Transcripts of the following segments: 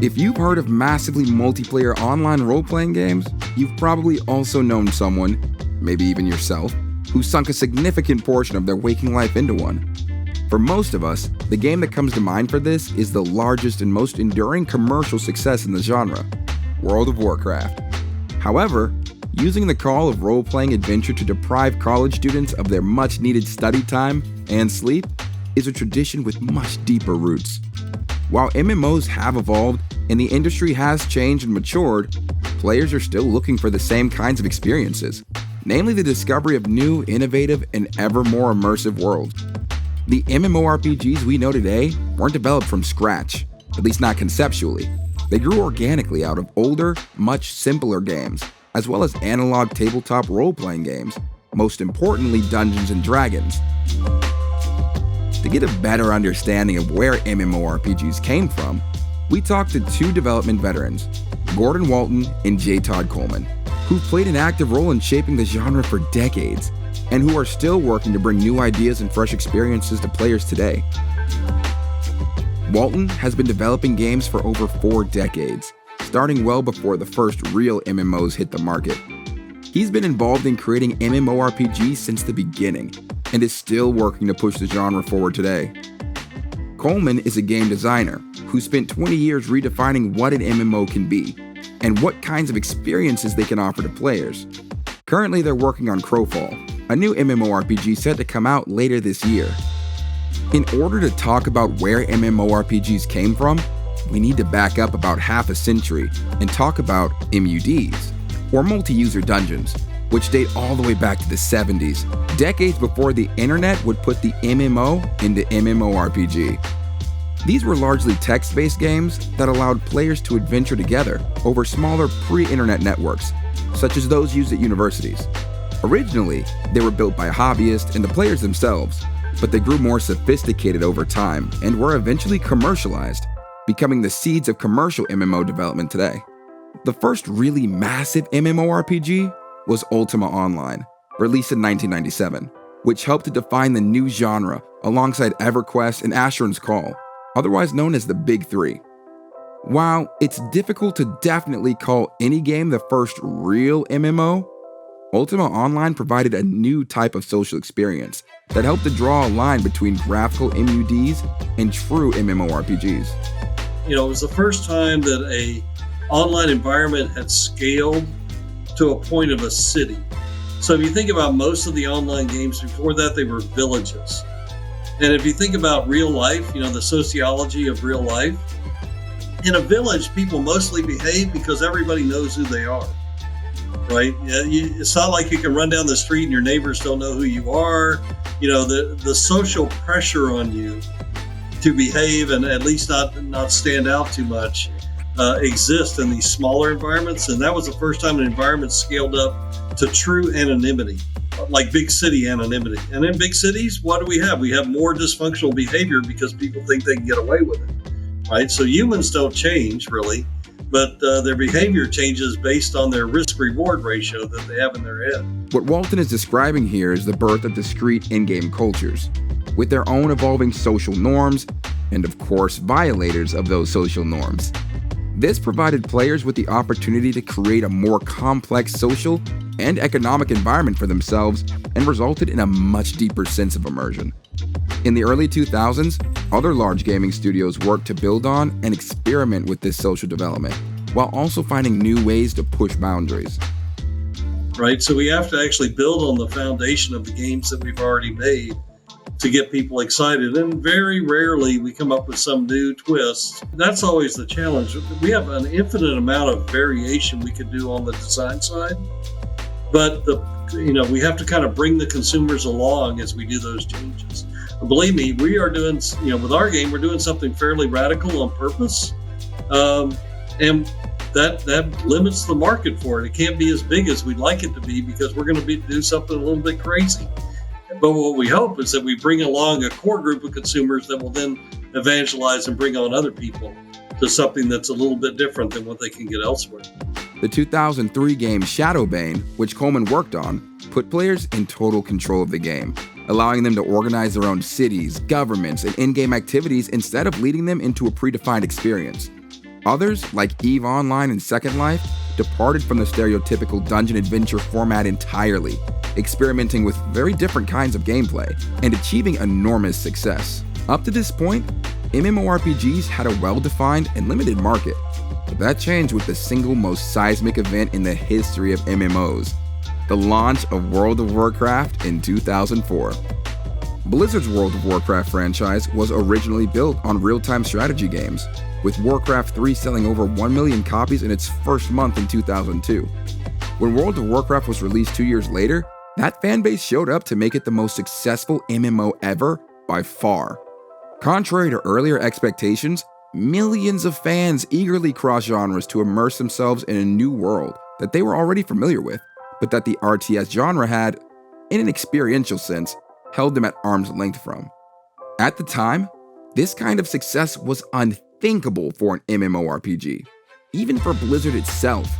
If you've heard of massively multiplayer online role-playing games, you've probably also known someone, maybe even yourself, who sunk a significant portion of their waking life into one. For most of us, the game that comes to mind for this is the largest and most enduring commercial success in the genre, World of Warcraft. However, using the call of role-playing adventure to deprive college students of their much-needed study time and sleep is a tradition with much deeper roots. While MMOs have evolved and the industry has changed and matured, players are still looking for the same kinds of experiences, namely the discovery of new, innovative, and ever more immersive worlds. The MMORPGs we know today weren't developed from scratch, at least not conceptually. They grew organically out of older, much simpler games, as well as analog tabletop role-playing games, most importantly Dungeons & Dragons. To get a better understanding of where MMORPGs came from, we talked to two development veterans, Gordon Walton and J. Todd Coleman, who've played an active role in shaping the genre for decades, and who are still working to bring new ideas and fresh experiences to players today. Walton has been developing games for over 4 decades, starting well before the first real MMOs hit the market. He's been involved in creating MMORPGs since the beginning, and is still working to push the genre forward today. Coleman is a game designer who spent 20 years redefining what an MMO can be, and what kinds of experiences they can offer to players. Currently, they're working on Crowfall, a new MMORPG set to come out later this year. In order to talk about where MMORPGs came from, we need to back up about half a century and talk about MUDs, or multi-user dungeons, which date all the way back to the 70s, decades before the internet would put the MMO into MMORPG. These were largely text-based games that allowed players to adventure together over smaller pre-internet networks, such as those used at universities. Originally, they were built by hobbyists and the players themselves, but they grew more sophisticated over time and were eventually commercialized, becoming the seeds of commercial MMO development today. The first really massive MMORPG was Ultima Online, released in 1997, which helped to define the new genre alongside EverQuest and Asheron's Call, otherwise known as the Big Three. While it's difficult to definitely call any game the first real MMO, Ultima Online provided a new type of social experience that helped to draw a line between graphical MUDs and true MMORPGs. It was the first time that a online environment had scaled to a point of a city. So if you think about most of the online games before that, they were villages. And if you think about real life, the sociology of real life, in a village, people mostly behave because everybody knows who they are. Right? It's not like you can run down the street and your neighbors don't know who you are. The social pressure on you to behave and at least not stand out too much exists in these smaller environments. And that was the first time an environment scaled up to true anonymity, like big city anonymity. And in big cities, what do we have? We have more dysfunctional behavior because people think they can get away with it. Right? So humans don't change really, but their behavior changes based on their risk-reward ratio that they have in their head. What Walton is describing here is the birth of discrete in-game cultures, with their own evolving social norms, and of course, violators of those social norms. This provided players with the opportunity to create a more complex social and economic environment for themselves, and resulted in a much deeper sense of immersion. In the early 2000s, other large gaming studios worked to build on and experiment with this social development, while also finding new ways to push boundaries. Right, so we have to actually build on the foundation of the games that we've already made to get people excited, and very rarely we come up with some new twist. That's always the challenge. We have an infinite amount of variation we could do on the design side, but we have to kind of bring the consumers along as we do those changes. And believe me, we are doing, with our game, we're doing something fairly radical on purpose, and that limits the market for it. It can't be as big as we'd like it to be because we're going to do something a little bit crazy. But what we hope is that we bring along a core group of consumers that will then evangelize and bring on other people to something that's a little bit different than what they can get elsewhere. The 2003 game Shadowbane, which Coleman worked on, put players in total control of the game, allowing them to organize their own cities, governments, and in-game activities instead of leading them into a predefined experience. Others, like EVE Online and Second Life, departed from the stereotypical dungeon adventure format entirely, experimenting with very different kinds of gameplay and achieving enormous success. Up to this point, MMORPGs had a well-defined and limited market, but that changed with the single most seismic event in the history of MMOs, the launch of World of Warcraft in 2004. Blizzard's World of Warcraft franchise was originally built on real-time strategy games, with Warcraft 3 selling over 1 million copies in its first month in 2002. When World of Warcraft was released 2 years later, that fanbase showed up to make it the most successful MMO ever by far. Contrary to earlier expectations, millions of fans eagerly crossed genres to immerse themselves in a new world that they were already familiar with, but that the RTS genre had, in an experiential sense, held them at arm's length from. At the time, this kind of success was unthinkable for an MMORPG, even for Blizzard itself.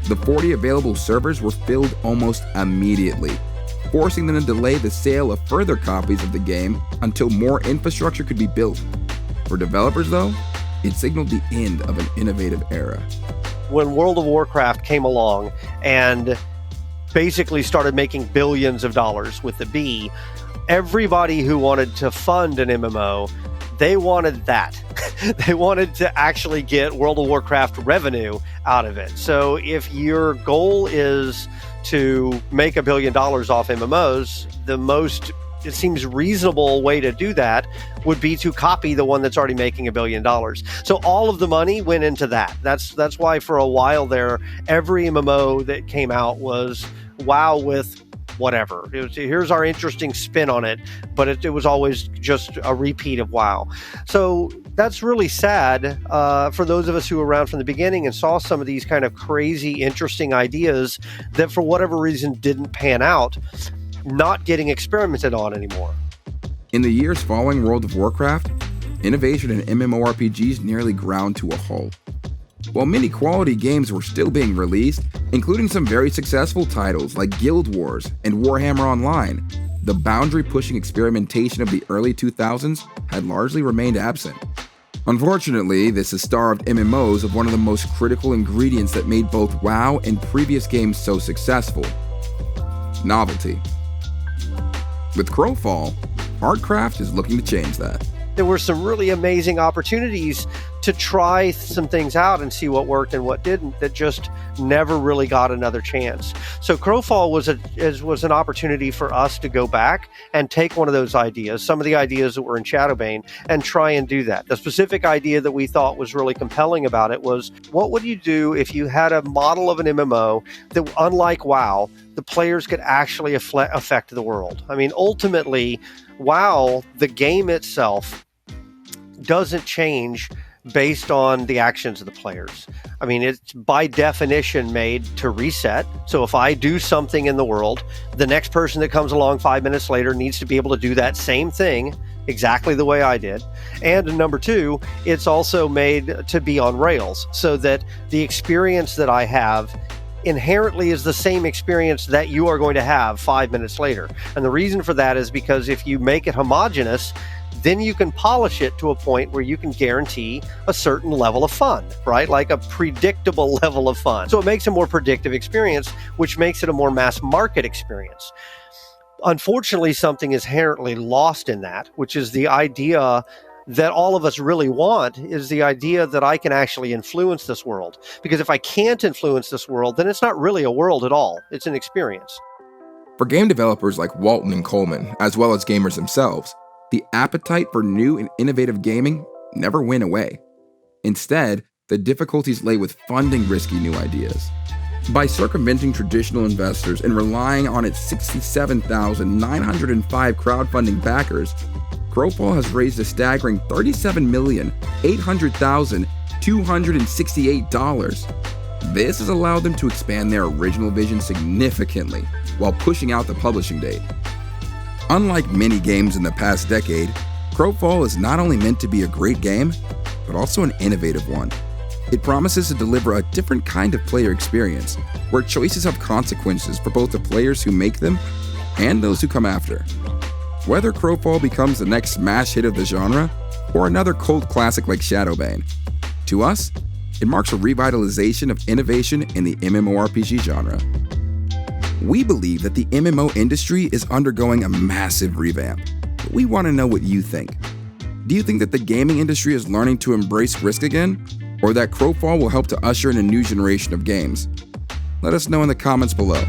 The 40 available servers were filled almost immediately, forcing them to delay the sale of further copies of the game until more infrastructure could be built. For developers, though, it signaled the end of an innovative era. When World of Warcraft came along and basically started making billions of dollars with the B, everybody who wanted to fund an MMO, they wanted that. They wanted to actually get World of Warcraft revenue out of it. So if your goal is to make $1 billion off MMOs, the most, it seems, reasonable way to do that would be to copy the one that's already making $1 billion. So all of the money went into that. That's why for a while there, every MMO that came out was WoW with whatever. Here's our interesting spin on it, but it was always just a repeat of WoW. So that's really sad for those of us who were around from the beginning and saw some of these kind of crazy, interesting ideas that for whatever reason didn't pan out, not getting experimented on anymore. In the years following World of Warcraft, innovation in MMORPGs nearly ground to a halt. While many quality games were still being released, including some very successful titles like Guild Wars and Warhammer Online, the boundary-pushing experimentation of the early 2000s had largely remained absent. Unfortunately, this has starved MMOs of one of the most critical ingredients that made both WoW and previous games so successful: novelty. With Crowfall, Artcraft is looking to change that. There were some really amazing opportunities to try some things out and see what worked and what didn't, that just never really got another chance. So Crowfall was an opportunity for us to go back and take one of those ideas, some of the ideas that were in Shadowbane, and try and do that. The specific idea that we thought was really compelling about it was, what would you do if you had a model of an MMO that, unlike WoW, the players could actually affect the world? I mean, ultimately, WoW, the game itself, doesn't change based on the actions of the players. I mean, it's by definition made to reset. So if I do something in the world, the next person that comes along 5 minutes later needs to be able to do that same thing exactly the way I did. And number two, it's also made to be on rails so that the experience that I have inherently is the same experience that you are going to have 5 minutes later. And the reason for that is because if you make it homogeneous, then you can polish it to a point where you can guarantee a certain level of fun, right? Like a predictable level of fun. So it makes a more predictive experience, which makes it a more mass market experience. Unfortunately, something is inherently lost in that, which is the idea that all of us really want, is the idea that I can actually influence this world. Because if I can't influence this world, then it's not really a world at all. It's an experience. For game developers like Walton and Coleman, as well as gamers themselves, the appetite for new and innovative gaming never went away. Instead, the difficulties lay with funding risky new ideas. By circumventing traditional investors and relying on its 67,905 crowdfunding backers, Crowfall has raised a staggering $37,800,268. This has allowed them to expand their original vision significantly while pushing out the publishing date. Unlike many games in the past decade, Crowfall is not only meant to be a great game, but also an innovative one. It promises to deliver a different kind of player experience, where choices have consequences for both the players who make them and those who come after. Whether Crowfall becomes the next smash hit of the genre, or another cult classic like Shadowbane, to us, It marks a revitalization of innovation in the MMORPG genre. We believe that the MMO industry is undergoing a massive revamp, but we want to know what you think. Do you think that the gaming industry is learning to embrace risk again, or that Crowfall will help to usher in a new generation of games? Let us know in the comments below.